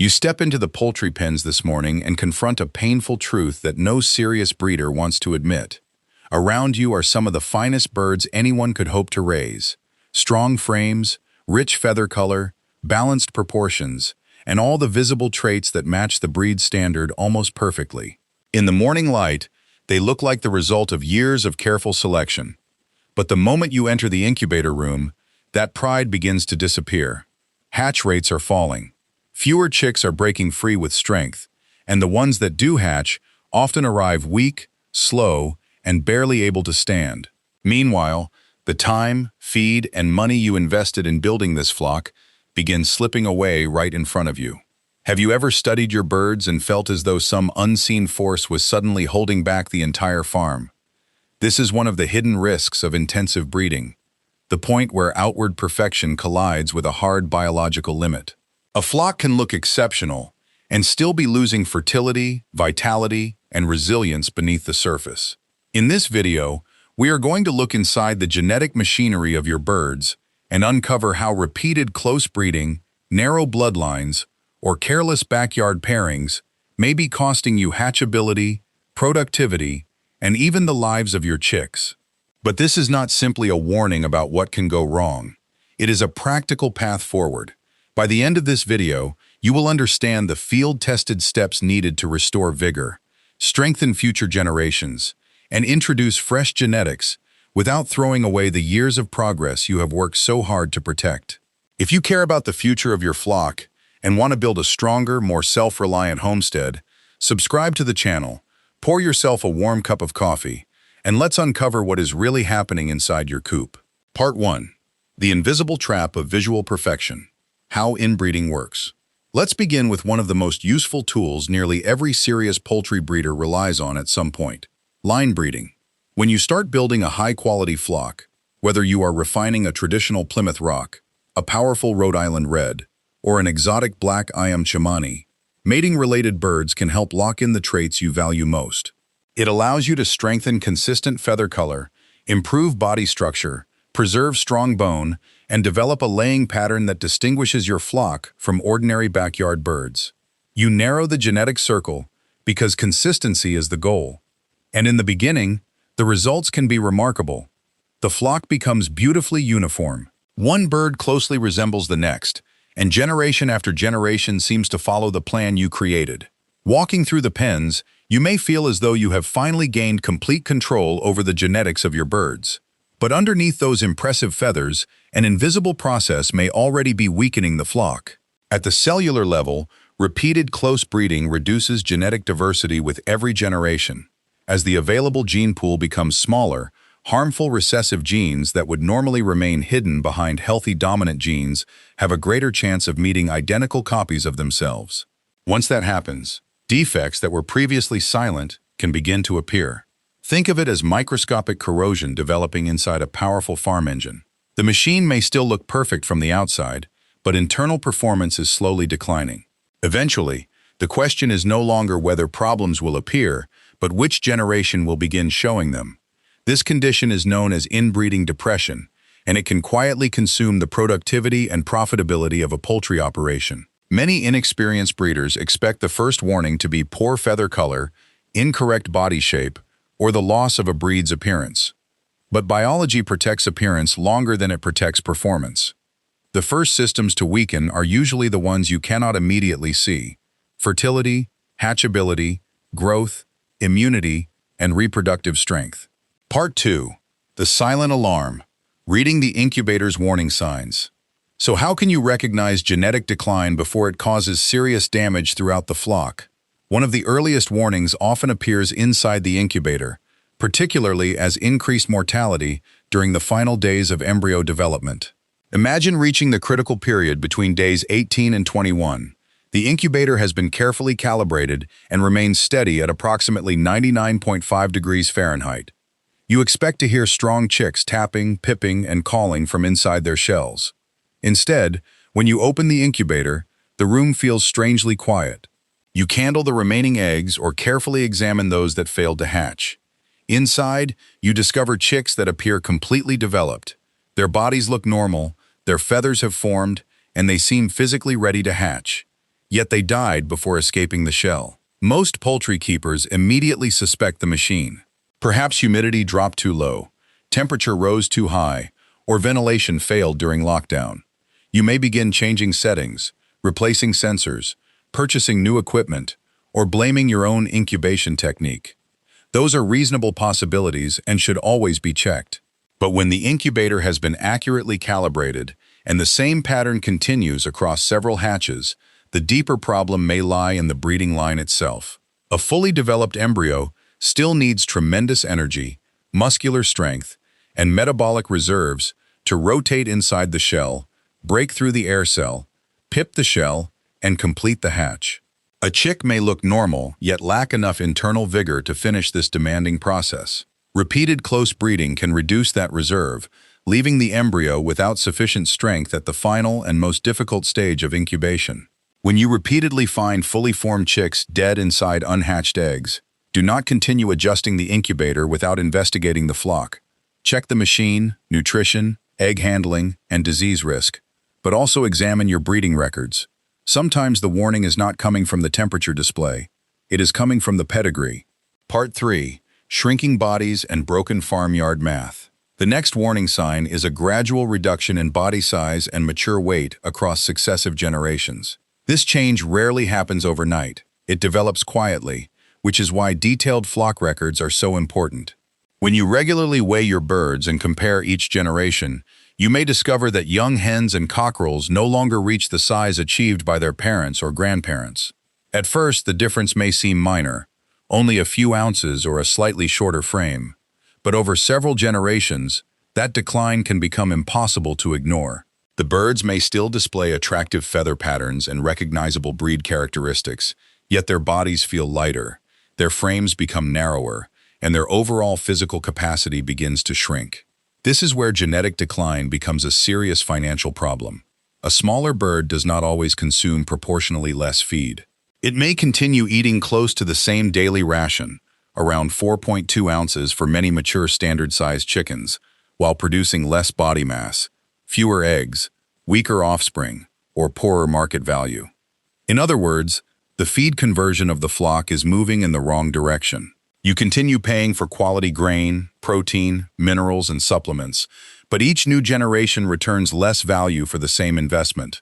You step into the poultry pens this morning and confront a painful truth that no serious breeder wants to admit. Around you are some of the finest birds anyone could hope to raise. Strong frames, rich feather color, balanced proportions, and all the visible traits that match the breed standard almost perfectly. In the morning light, they look like the result of years of careful selection. But the moment you enter the incubator room, that pride begins to disappear. Hatch rates are falling. Fewer chicks are breaking free with strength, and the ones that do hatch often arrive weak, slow, and barely able to stand. Meanwhile, the time, feed, and money you invested in building this flock begin slipping away right in front of you. Have you ever studied your birds and felt as though some unseen force was suddenly holding back the entire farm? This is one of the hidden risks of intensive breeding, the point where outward perfection collides with a hard biological limit. A flock can look exceptional and still be losing fertility, vitality, and resilience beneath the surface. In this video, we are going to look inside the genetic machinery of your birds and uncover how repeated close breeding, narrow bloodlines, or careless backyard pairings may be costing you hatchability, productivity, and even the lives of your chicks. But this is not simply a warning about what can go wrong. It is a practical path forward. By the end of this video, you will understand the field-tested steps needed to restore vigor, strengthen future generations, and introduce fresh genetics without throwing away the years of progress you have worked so hard to protect. If you care about the future of your flock and want to build a stronger, more self-reliant homestead, subscribe to the channel, pour yourself a warm cup of coffee, and let's uncover what is really happening inside your coop. Part 1. The invisible trap of visual perfection. How inbreeding works. Let's begin with one of the most useful tools nearly every serious poultry breeder relies on at some point: line breeding. When you start building a high-quality flock, whether you are refining a traditional Plymouth Rock, a powerful Rhode Island Red, or an exotic black Ayam Cemani, mating-related birds can help lock in the traits you value most. It allows you to strengthen consistent feather color, improve body structure, preserve strong bone, and develop a laying pattern that distinguishes your flock from ordinary backyard birds. You narrow the genetic circle because consistency is the goal. And in the beginning, the results can be remarkable. The flock becomes beautifully uniform. One bird closely resembles the next, and generation after generation seems to follow the plan you created. Walking through the pens, you may feel as though you have finally gained complete control over the genetics of your birds. But underneath those impressive feathers, an invisible process may already be weakening the flock. At the cellular level, repeated close breeding reduces genetic diversity with every generation. As the available gene pool becomes smaller, harmful recessive genes that would normally remain hidden behind healthy dominant genes have a greater chance of meeting identical copies of themselves. Once that happens, defects that were previously silent can begin to appear. Think of it as microscopic corrosion developing inside a powerful farm engine. The machine may still look perfect from the outside, but internal performance is slowly declining. Eventually, the question is no longer whether problems will appear, but which generation will begin showing them. This condition is known as inbreeding depression, and it can quietly consume the productivity and profitability of a poultry operation. Many inexperienced breeders expect the first warning to be poor feather color, incorrect body shape, or the loss of a breed's appearance. But biology protects appearance longer than it protects performance. The first systems to weaken are usually the ones you cannot immediately see: fertility, hatchability, growth, immunity, and reproductive strength. Part 2. The silent alarm. Reading the incubator's warning signs. So how can you recognize genetic decline before it causes serious damage throughout the flock? One of the earliest warnings often appears inside the incubator, particularly as increased mortality during the final days of embryo development. Imagine reaching the critical period between days 18 and 21. The incubator has been carefully calibrated and remains steady at approximately 99.5 degrees Fahrenheit. You expect to hear strong chicks tapping, pipping, and calling from inside their shells. Instead, when you open the incubator, the room feels strangely quiet. You candle the remaining eggs or carefully examine those that failed to hatch. Inside, you discover chicks that appear completely developed. Their bodies look normal, their feathers have formed, and they seem physically ready to hatch. yet they died before escaping the shell. Most poultry keepers immediately suspect the machine. Perhaps humidity dropped too low, temperature rose too high, or ventilation failed during lockdown. You may begin changing settings, replacing sensors, purchasing new equipment, or blaming your own incubation technique. Those are reasonable possibilities and should always be checked. But when the incubator has been accurately calibrated and the same pattern continues across several hatches, the deeper problem may lie in the breeding line itself. A fully developed embryo still needs tremendous energy, muscular strength, and metabolic reserves to rotate inside the shell, break through the air cell, pip the shell, and complete the hatch. A chick may look normal, yet lack enough internal vigor to finish this demanding process. Repeated close breeding can reduce that reserve, leaving the embryo without sufficient strength at the final and most difficult stage of incubation. When you repeatedly find fully formed chicks dead inside unhatched eggs, do not continue adjusting the incubator without investigating the flock. Check the machine, nutrition, egg handling, and disease risk, but also examine your breeding records. Sometimes the warning is not coming from the temperature display. It is coming from the pedigree. Part 3. Shrinking bodies and broken farmyard math. The next warning sign is a gradual reduction in body size and mature weight across successive generations. This change rarely happens overnight. It develops quietly, which is why detailed flock records are so important. When you regularly weigh your birds and compare each generation, you may discover that young hens and cockerels no longer reach the size achieved by their parents or grandparents. At first, the difference may seem minor, only a few ounces or a slightly shorter frame, but over several generations, that decline can become impossible to ignore. The birds may still display attractive feather patterns and recognizable breed characteristics, yet their bodies feel lighter, their frames become narrower, and their overall physical capacity begins to shrink. This is where genetic decline becomes a serious financial problem. A smaller bird does not always consume proportionally less feed. It may continue eating close to the same daily ration, around 4.2 ounces for many mature standard-sized chickens, while producing less body mass, fewer eggs, weaker offspring, or poorer market value. In other words, the feed conversion of the flock is moving in the wrong direction. You continue paying for quality grain, protein, minerals, and supplements, but each new generation returns less value for the same investment.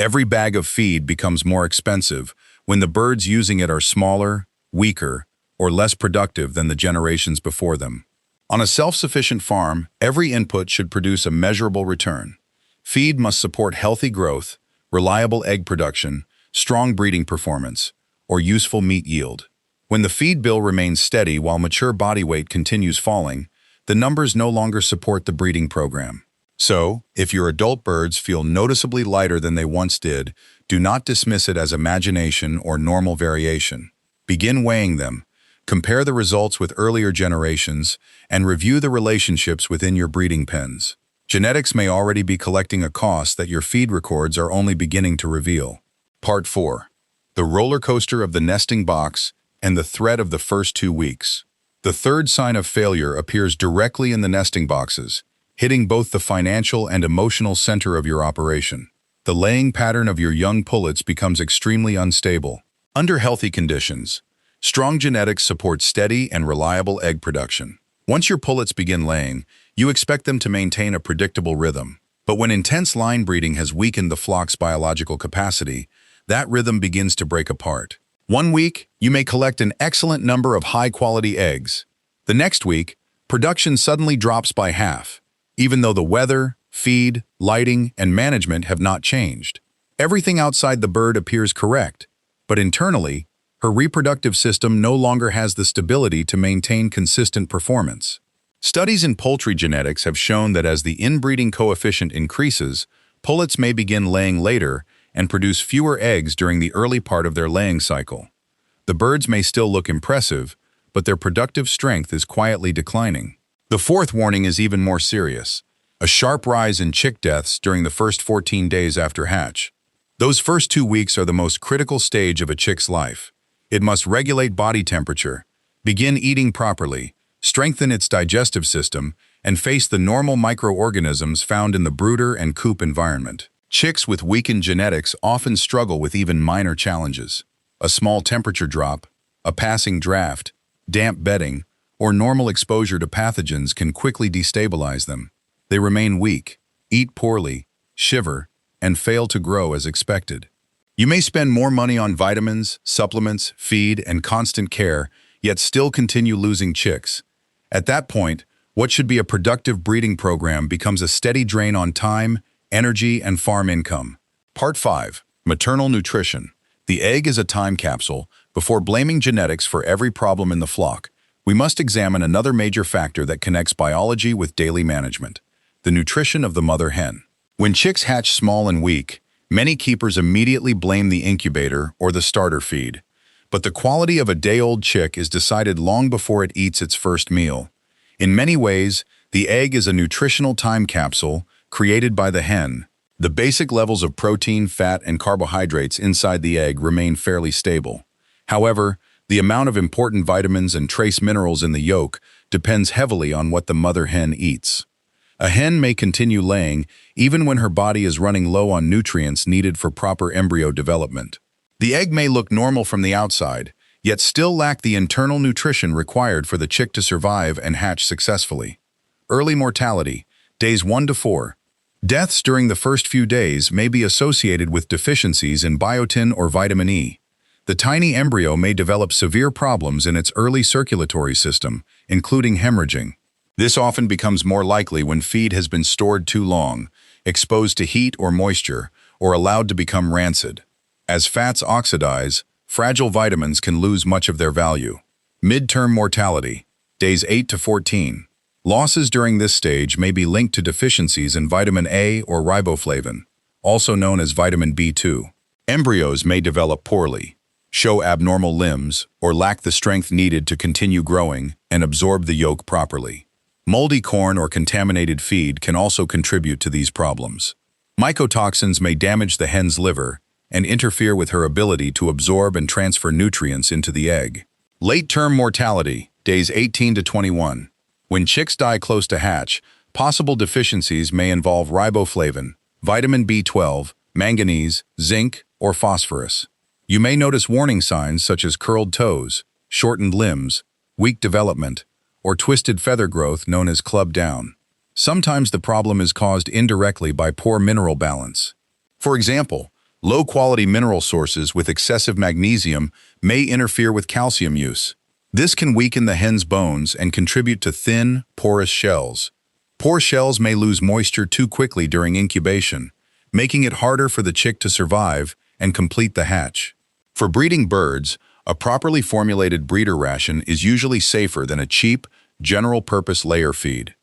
Every bag of feed becomes more expensive when the birds using it are smaller, weaker, or less productive than the generations before them. On a self-sufficient farm, every input should produce a measurable return. Feed must support healthy growth, reliable egg production, strong breeding performance, or useful meat yield. When the feed bill remains steady while mature body weight continues falling, the numbers no longer support the breeding program. So, if your adult birds feel noticeably lighter than they once did, do not dismiss it as imagination or normal variation. Begin weighing them, compare the results with earlier generations, and review the relationships within your breeding pens. Genetics may already be collecting a cost that your feed records are only beginning to reveal. Part 4. The roller coaster of the nesting box and the threat of the first 2 weeks. The third sign of failure appears directly in the nesting boxes, hitting both the financial and emotional center of your operation. The laying pattern of your young pullets becomes extremely unstable. Under healthy conditions, strong genetics support steady and reliable egg production. Once your pullets begin laying, you expect them to maintain a predictable rhythm. But when intense line breeding has weakened the flock's biological capacity, that rhythm begins to break apart. 1 week, you may collect an excellent number of high-quality eggs. The next week, production suddenly drops by half, even though the weather, feed, lighting, and management have not changed. Everything outside the bird appears correct, but internally, her reproductive system no longer has the stability to maintain consistent performance. Studies in poultry genetics have shown that as the inbreeding coefficient increases, pullets may begin laying later and produce fewer eggs during the early part of their laying cycle. The birds may still look impressive, but their productive strength is quietly declining. The fourth warning is even more serious: a sharp rise in chick deaths during the first 14 days after hatch. Those first 2 weeks are the most critical stage of a chick's life. It must regulate body temperature, begin eating properly, strengthen its digestive system, and face the normal microorganisms found in the brooder and coop environment. Chicks with weakened genetics often struggle with even minor challenges. A small temperature drop, a passing draft, damp bedding, or normal exposure to pathogens can quickly destabilize them. They remain weak, eat poorly, shiver, and fail to grow as expected. You may spend more money on vitamins, supplements, feed, and constant care, yet still continue losing chicks. At that point, what should be a productive breeding program becomes a steady drain on time, energy, and farm income. Part 5. Maternal Nutrition. The egg is a time capsule. Before blaming genetics for every problem in the flock, we must examine another major factor that connects biology with daily management: the nutrition of the mother hen. When chicks hatch small and weak, many keepers immediately blame the incubator or the starter feed. But the quality of a day-old chick is decided long before it eats its first meal. In many ways, the egg is a nutritional time capsule created by the hen. The basic levels of protein, fat, and carbohydrates inside the egg remain fairly stable. However, the amount of important vitamins and trace minerals in the yolk depends heavily on what the mother hen eats. A hen may continue laying even when her body is running low on nutrients needed for proper embryo development. The egg may look normal from the outside, yet still lack the internal nutrition required for the chick to survive and hatch successfully. Early mortality, days 1 to 4. Deaths during the first few days may be associated with deficiencies in biotin or vitamin E. The tiny embryo may develop severe problems in its early circulatory system, including hemorrhaging. This often becomes more likely when feed has been stored too long, exposed to heat or moisture, or allowed to become rancid. As fats oxidize, fragile vitamins can lose much of their value. Mid-term mortality, days 8 to 14. Losses during this stage may be linked to deficiencies in vitamin A or riboflavin, also known as vitamin B2. Embryos may develop poorly, show abnormal limbs, or lack the strength needed to continue growing and absorb the yolk properly. Moldy corn or contaminated feed can also contribute to these problems. Mycotoxins may damage the hen's liver and interfere with her ability to absorb and transfer nutrients into the egg. Late-term mortality, days 18 to 21. When chicks die close to hatch, possible deficiencies may involve riboflavin, vitamin B12, manganese, zinc, or phosphorus. You may notice warning signs such as curled toes, shortened limbs, weak development, or twisted feather growth known as club down. Sometimes the problem is caused indirectly by poor mineral balance. For example, low-quality mineral sources with excessive magnesium may interfere with calcium use. This can weaken the hen's bones and contribute to thin, porous shells. Poor shells may lose moisture too quickly during incubation, making it harder for the chick to survive and complete the hatch. For breeding birds, a properly formulated breeder ration is usually safer than a cheap, general-purpose layer feed.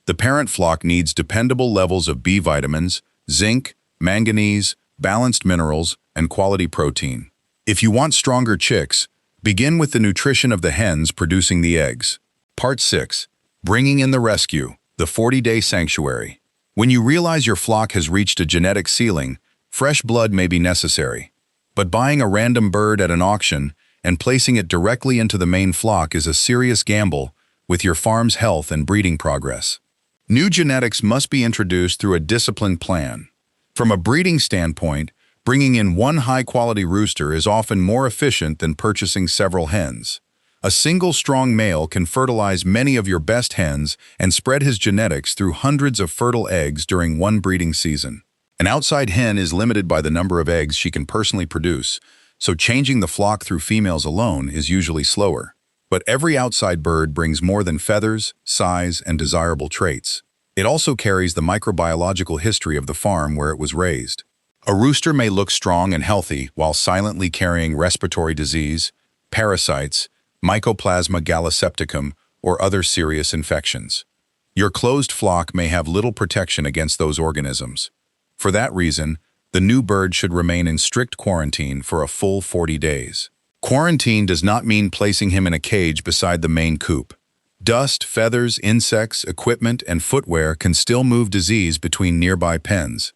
The parent flock needs dependable levels of B vitamins, zinc, manganese, balanced minerals, and quality protein. If you want stronger chicks, begin with the nutrition of the hens producing the eggs. Part 6. Bringing in the rescue, the 40-day sanctuary. When you realize your flock has reached a genetic ceiling, fresh blood may be necessary. But buying a random bird at an auction and placing it directly into the main flock is a serious gamble with your farm's health and breeding progress. New genetics must be introduced through a disciplined plan. From a breeding standpoint, bringing in one high-quality rooster is often more efficient than purchasing several hens. A single strong male can fertilize many of your best hens and spread his genetics through hundreds of fertile eggs during one breeding season. An outside hen is limited by the number of eggs she can personally produce, so changing the flock through females alone is usually slower. But every outside bird brings more than feathers, size, and desirable traits. It also carries the microbiological history of the farm where it was raised. A rooster may look strong and healthy while silently carrying respiratory disease, parasites, Mycoplasma gallisepticum, or other serious infections. Your closed flock may have little protection against those organisms. For that reason, the new bird should remain in strict quarantine for a full 40 days. Quarantine does not mean placing him in a cage beside the main coop. Dust, feathers, insects, equipment, and footwear can still move disease between nearby pens.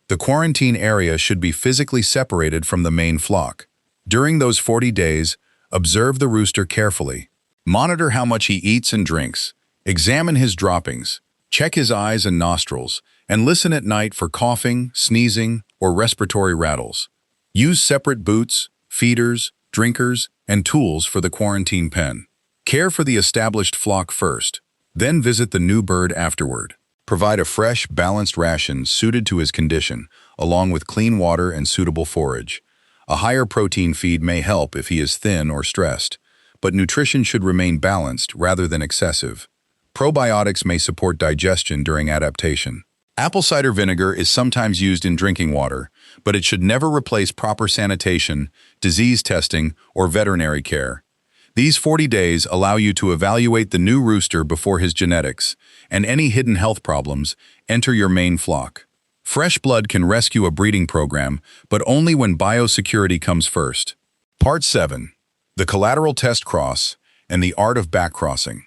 The quarantine area should be physically separated from the main flock. During those 40 days, observe the rooster carefully. Monitor how much he eats and drinks. Examine his droppings. Check his eyes and nostrils, and listen at night for coughing, sneezing, or respiratory rattles. Use separate boots, feeders, drinkers, and tools for the quarantine pen. Care for the established flock first, then visit the new bird afterward. Provide a fresh, balanced ration suited to his condition, along with clean water and suitable forage. A higher protein feed may help if he is thin or stressed, but nutrition should remain balanced rather than excessive. Probiotics may support digestion during adaptation. Apple cider vinegar is sometimes used in drinking water, but it should never replace proper sanitation, disease testing, or veterinary care. These 40 days allow you to evaluate the new rooster before his genetics, and any hidden health problems, enter your main flock. Fresh blood can rescue a breeding program, but only when biosecurity comes first. Part 7. The collateral test cross and the art of backcrossing.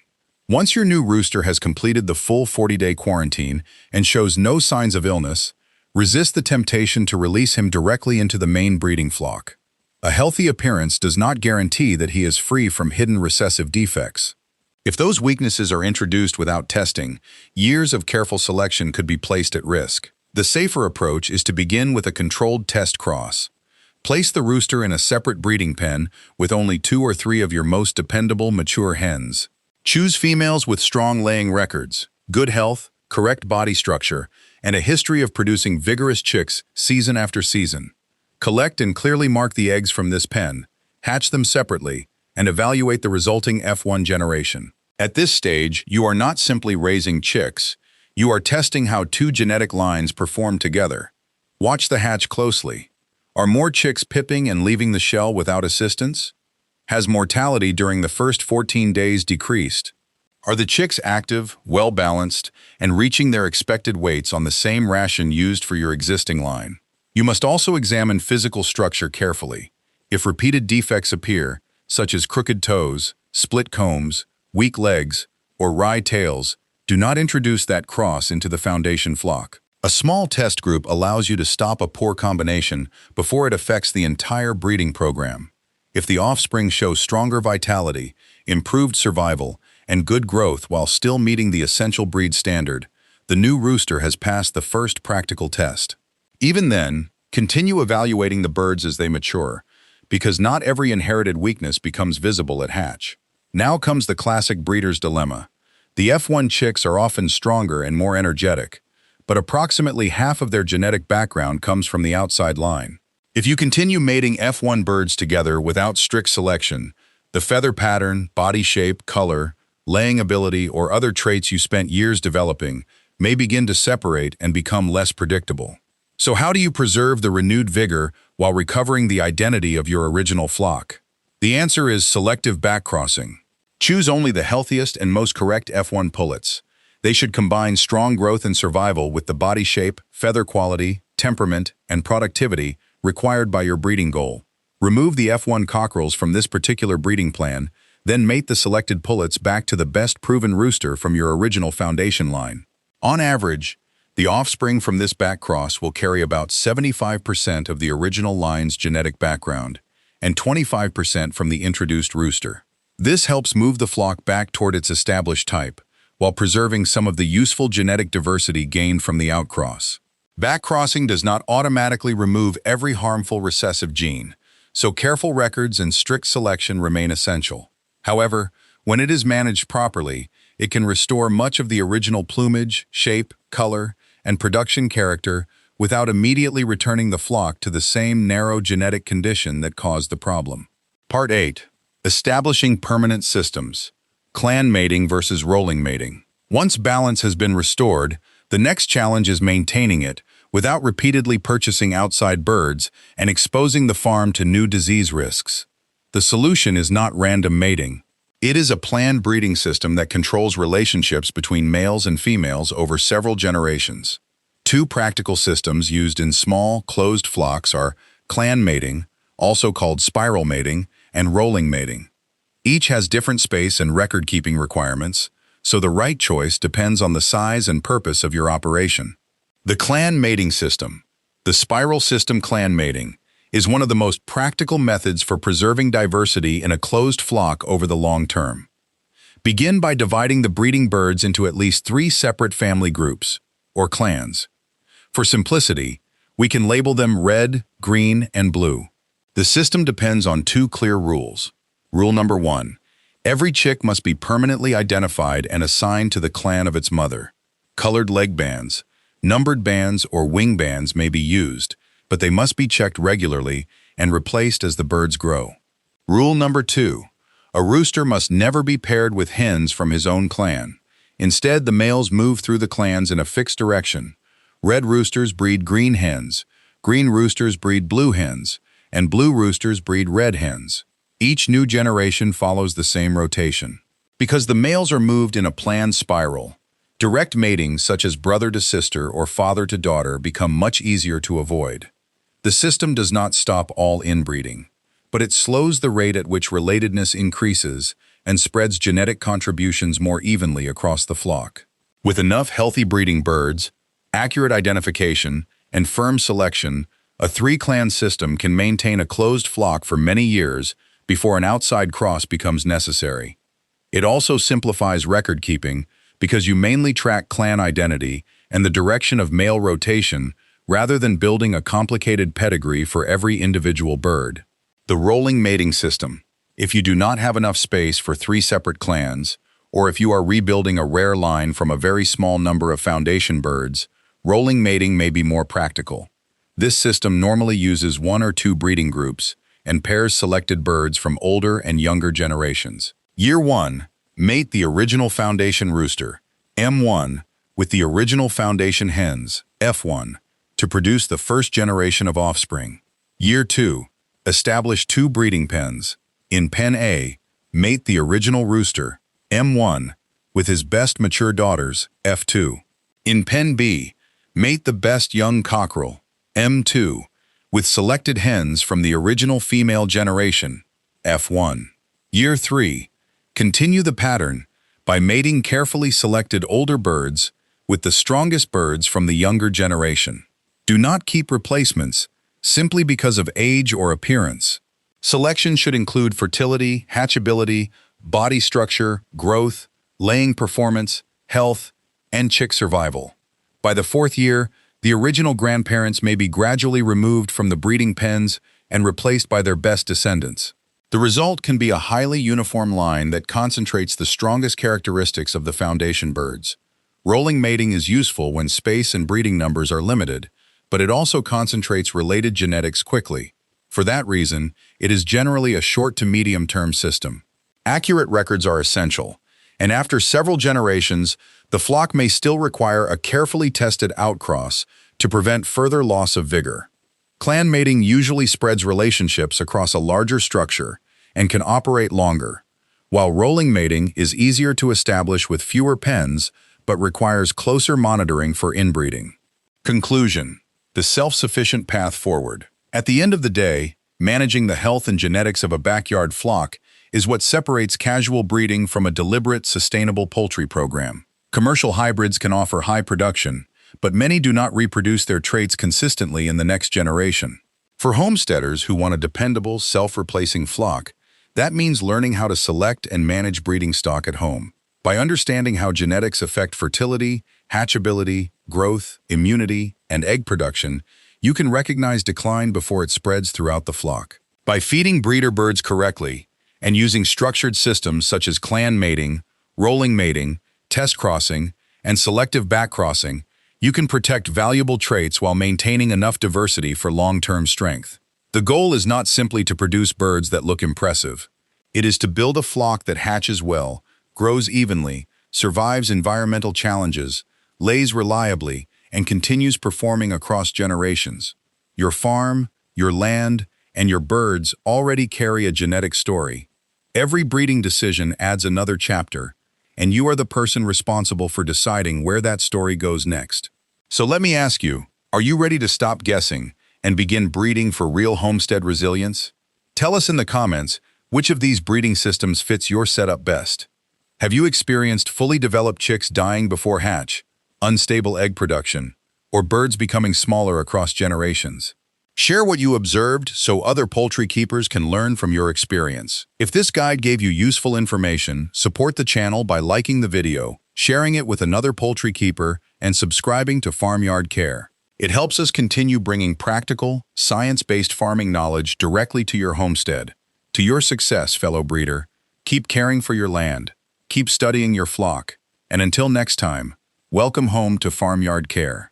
Once your new rooster has completed the full 40-day quarantine and shows no signs of illness, resist the temptation to release him directly into the main breeding flock. A healthy appearance does not guarantee that he is free from hidden recessive defects. If those weaknesses are introduced without testing, years of careful selection could be placed at risk. The safer approach is to begin with a controlled test cross. Place the rooster in a separate breeding pen with only 2 or 3 of your most dependable mature hens. Choose females with strong laying records, good health, correct body structure, and a history of producing vigorous chicks season after season. Collect and clearly mark the eggs from this pen, hatch them separately, and evaluate the resulting F1 generation. At this stage, you are not simply raising chicks, you are testing how 2 genetic lines perform together. Watch the hatch closely. Are more chicks pipping and leaving the shell without assistance? Has mortality during the first 14 days decreased? Are the chicks active, well-balanced, and reaching their expected weights on the same ration used for your existing line? You must also examine physical structure carefully. If repeated defects appear, such as crooked toes, split combs, weak legs, or wry tails, do not introduce that cross into the foundation flock. A small test group allows you to stop a poor combination before it affects the entire breeding program. If the offspring shows stronger vitality, improved survival, and good growth while still meeting the essential breed standard, the new rooster has passed the first practical test. Even then, continue evaluating the birds as they mature, because not every inherited weakness becomes visible at hatch. Now comes the classic breeder's dilemma. The F1 chicks are often stronger and more energetic, but approximately half of their genetic background comes from the outside line. If you continue mating F1 birds together without strict selection, the feather pattern, body shape, color, laying ability, or other traits you spent years developing may begin to separate and become less predictable. So how do you preserve the renewed vigor while recovering the identity of your original flock? The answer is selective backcrossing. Choose only the healthiest and most correct F1 pullets. They should combine strong growth and survival with the body shape, feather quality, temperament, and productivity required by your breeding goal. Remove the F1 cockerels from this particular breeding plan, then mate the selected pullets back to the best proven rooster from your original foundation line. On average, the offspring from this backcross will carry about 75% of the original line's genetic background and 25% from the introduced rooster. This helps move the flock back toward its established type, while preserving some of the useful genetic diversity gained from the outcross. Backcrossing does not automatically remove every harmful recessive gene, so careful records and strict selection remain essential. However, when it is managed properly, it can restore much of the original plumage, shape, color, and production character without immediately returning the flock to the same narrow genetic condition that caused the problem. Part 8. Establishing permanent systems. Clan mating versus rolling mating. Once balance has been restored, the next challenge is maintaining it without repeatedly purchasing outside birds and exposing the farm to new disease risks. The solution is not random mating. It is a planned breeding system that controls relationships between males and females over several generations. 2 practical systems used in small, closed flocks are clan mating, also called spiral mating, and rolling mating. Each has different space and record-keeping requirements, so the right choice depends on the size and purpose of your operation. The clan mating system, the spiral system clan mating, is one of the most practical methods for preserving diversity in a closed flock over the long term. Begin by dividing the breeding birds into at least 3 separate family groups, or clans. For simplicity, we can label them red, green, and blue. The system depends on two clear rules. Rule number 1. Every chick must be permanently identified and assigned to the clan of its mother. Colored leg bands, numbered bands, or wing bands may be used, but they must be checked regularly and replaced as the birds grow. Rule number 2. A rooster must never be paired with hens from his own clan. Instead, the males move through the clans in a fixed direction. Red roosters breed green hens, green roosters breed blue hens, and blue roosters breed red hens. Each new generation follows the same rotation. Because the males are moved in a planned spiral, direct mating such as brother to sister or father to daughter become much easier to avoid. The system does not stop all inbreeding, but it slows the rate at which relatedness increases and spreads genetic contributions more evenly across the flock. With enough healthy breeding birds, accurate identification, and firm selection, a three-clan system can maintain a closed flock for many years before an outside cross becomes necessary. It also simplifies record-keeping because you mainly track clan identity and the direction of male rotation rather than building a complicated pedigree for every individual bird. The rolling mating system. If you do not have enough space for 3 separate clans, or if you are rebuilding a rare line from a very small number of foundation birds, rolling mating may be more practical. This system normally uses 1 or 2 breeding groups and pairs selected birds from older and younger generations. Year 1, mate the original foundation rooster, M1, with the original foundation hens, F1, to produce the first generation of offspring. Year 2, establish 2 breeding pens. In pen A, mate the original rooster, M1, with his best mature daughters, F2. In pen B, mate the best young cockerel, M2, with selected hens from the original female generation, F1. Year 3, continue the pattern by mating carefully selected older birds with the strongest birds from the younger generation. Do not keep replacements simply because of age or appearance. Selection should include fertility, hatchability, body structure, growth, laying performance, health, and chick survival. By the 4th year, the original grandparents may be gradually removed from the breeding pens and replaced by their best descendants. The result can be a highly uniform line that concentrates the strongest characteristics of the foundation birds. Rolling mating is useful when space and breeding numbers are limited, but it also concentrates related genetics quickly. For that reason, it is generally a short to medium-term system. Accurate records are essential, and after several generations, the flock may still require a carefully tested outcross to prevent further loss of vigor. Clan mating usually spreads relationships across a larger structure and can operate longer, while rolling mating is easier to establish with fewer pens but requires closer monitoring for inbreeding. Conclusion: the self-sufficient path forward. At the end of the day, managing the health and genetics of a backyard flock is what separates casual breeding from a deliberate, sustainable poultry program. Commercial hybrids can offer high production, but many do not reproduce their traits consistently in the next generation. For homesteaders who want a dependable, self-replacing flock, that means learning how to select and manage breeding stock at home. By understanding how genetics affect fertility, hatchability, growth, immunity, and egg production, you can recognize decline before it spreads throughout the flock. By feeding breeder birds correctly and using structured systems such as clan mating, rolling mating, test crossing, and selective backcrossing, you can protect valuable traits while maintaining enough diversity for long-term strength. The goal is not simply to produce birds that look impressive. It is to build a flock that hatches well, grows evenly, survives environmental challenges, lays reliably, and continues performing across generations. Your farm, your land, and your birds already carry a genetic story. Every breeding decision adds another chapter, and you are the person responsible for deciding where that story goes next. So let me ask you, are you ready to stop guessing and begin breeding for real homestead resilience? Tell us in the comments which of these breeding systems fits your setup best. Have you experienced fully developed chicks dying before hatch, unstable egg production, or birds becoming smaller across generations? Share what you observed so other poultry keepers can learn from your experience. If this guide gave you useful information, support the channel by liking the video, sharing it with another poultry keeper, and subscribing to Farmyard Care. It helps us continue bringing practical, science-based farming knowledge directly to your homestead. To your success, fellow breeder, keep caring for your land, keep studying your flock, and until next time, welcome home to Farmyard Care.